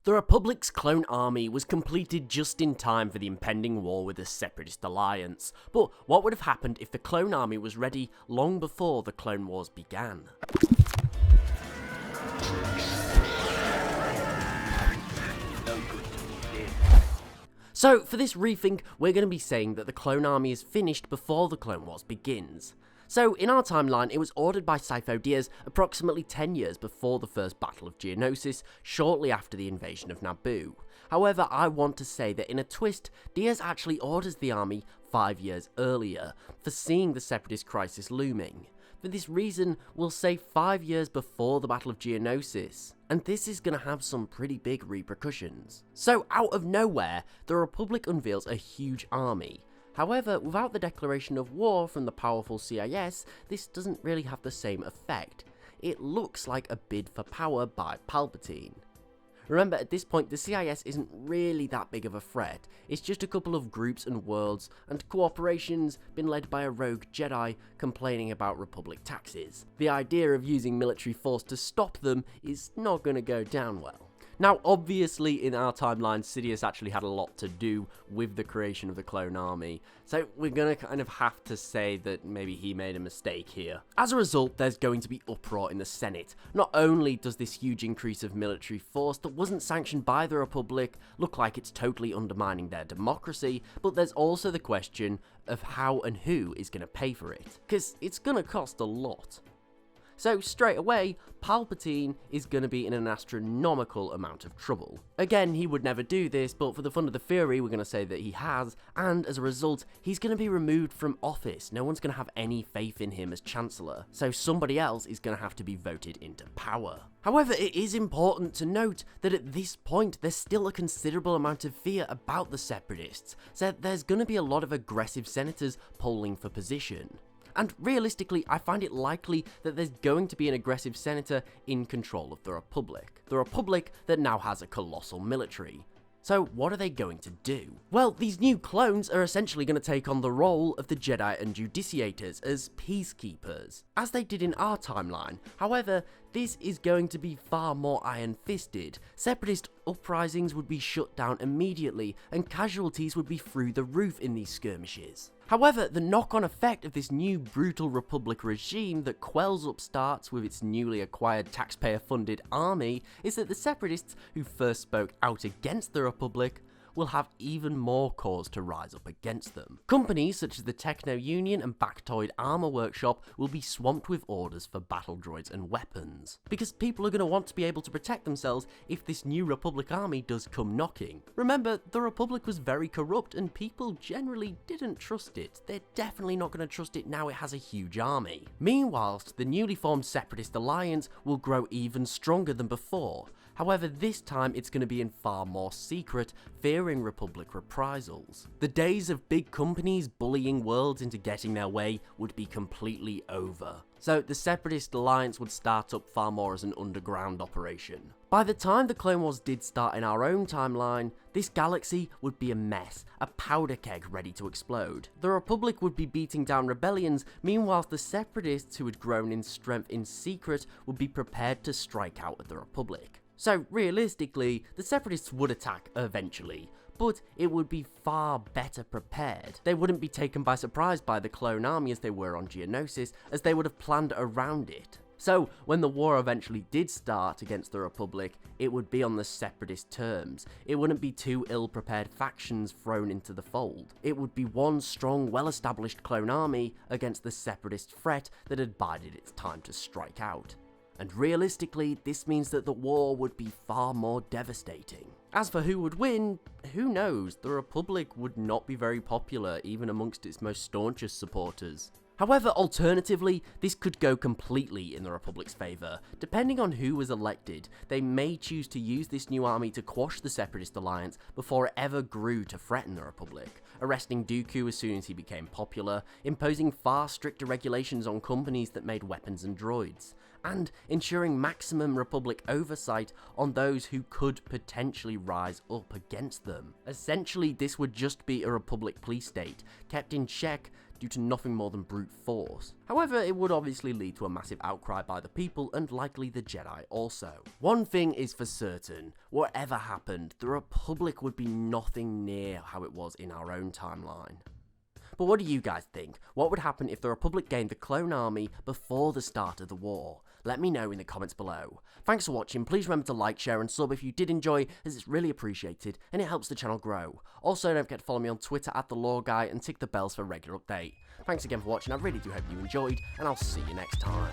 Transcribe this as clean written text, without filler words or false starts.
The Republic's clone army was completed just in time for the impending war with the Separatist Alliance, but what would have happened if the clone army was ready long before the Clone Wars began? So for this rethink, we're going to be saying that the clone army is finished before the Clone Wars begins. So in our timeline, it was ordered by Sifo-Dyas approximately 10 years before the first Battle of Geonosis, shortly after the invasion of Naboo. However, I want to say that in a twist, Dyas actually orders the army 5 years earlier, foreseeing the Separatist crisis looming. For this reason, we'll say 5 years before the Battle of Geonosis, and this is going to have some pretty big repercussions. So out of nowhere, the Republic unveils a huge army. However, without the declaration of war from the powerful CIS, this doesn't really have the same effect. It looks like a bid for power by Palpatine. Remember, at this point, the CIS isn't really that big of a threat. It's just a couple of groups and worlds, and cooperations been led by a rogue Jedi complaining about Republic taxes. The idea of using military force to stop them is not going to go down well. Now, obviously, in our timeline, Sidious actually had a lot to do with the creation of the clone army, so we're gonna kind of have to say that maybe he made a mistake here. As a result, there's going to be uproar in the Senate. Not only does this huge increase of military force that wasn't sanctioned by the Republic look like it's totally undermining their democracy, but there's also the question of how and who is gonna pay for it, because it's gonna cost a lot. So straight away, Palpatine is going to be in an astronomical amount of trouble. Again, he would never do this, but for the fun of the theory, we're going to say that he has, and as a result, he's going to be removed from office. No one's going to have any faith in him as Chancellor, so somebody else is going to have to be voted into power. However, it is important to note that at this point, there's still a considerable amount of fear about the Separatists, so there's going to be a lot of aggressive senators polling for position. And realistically, I find it likely that there's going to be an aggressive senator in control of the Republic. The Republic that now has a colossal military. So what are they going to do? Well, these new clones are essentially going to take on the role of the Jedi and Judiciators as peacekeepers, as they did in our timeline. However, this is going to be far more iron-fisted. Separatist uprisings would be shut down immediately, and casualties would be through the roof in these skirmishes. However, the knock-on effect of this new brutal Republic regime that quells upstarts with its newly acquired taxpayer-funded army is that the Separatists who first spoke out against the Republic will have even more cause to rise up against them. Companies such as the Techno Union and Factoid Armor Workshop will be swamped with orders for battle droids and weapons, because people are going to want to be able to protect themselves if this new Republic army does come knocking. Remember, the Republic was very corrupt and people generally didn't trust it. They're definitely not going to trust it now it has a huge army. Meanwhile, the newly formed Separatist Alliance will grow even stronger than before. However, this time it's going to be in far more secret, fearing Republic reprisals. The days of big companies bullying worlds into getting their way would be completely over. So the Separatist Alliance would start up far more as an underground operation. By the time the Clone Wars did start in our own timeline, this galaxy would be a mess, a powder keg ready to explode. The Republic would be beating down rebellions, meanwhile the Separatists who had grown in strength in secret would be prepared to strike out at the Republic. So realistically, the Separatists would attack eventually, but it would be far better prepared. They wouldn't be taken by surprise by the clone army as they were on Geonosis, as they would have planned around it. So when the war eventually did start against the Republic, it would be on the Separatist terms. It wouldn't be two ill-prepared factions thrown into the fold. It would be one strong, well-established clone army against the Separatist threat that had bided its time to strike out. And realistically, this means that the war would be far more devastating. As for who would win, who knows? The Republic would not be very popular even amongst its most staunchest supporters. However, alternatively, this could go completely in the Republic's favour. Depending on who was elected, they may choose to use this new army to quash the Separatist Alliance before it ever grew to threaten the Republic, arresting Dooku as soon as he became popular, imposing far stricter regulations on companies that made weapons and droids, and ensuring maximum Republic oversight on those who could potentially rise up against them. Essentially, this would just be a Republic police state, kept in check due to nothing more than brute force. However, it would obviously lead to a massive outcry by the people and likely the Jedi also. One thing is for certain, whatever happened, the Republic would be nothing near how it was in our own timeline. But what do you guys think? What would happen if the Republic gained the clone army before the start of the war? Let me know in the comments below. Thanks for watching, please remember to like, share and sub if you did enjoy, as it's really appreciated and it helps the channel grow. Also don't forget to follow me on Twitter @TheLoreGuy and tick the bells for a regular update. Thanks again for watching, I really do hope you enjoyed, and I'll see you next time.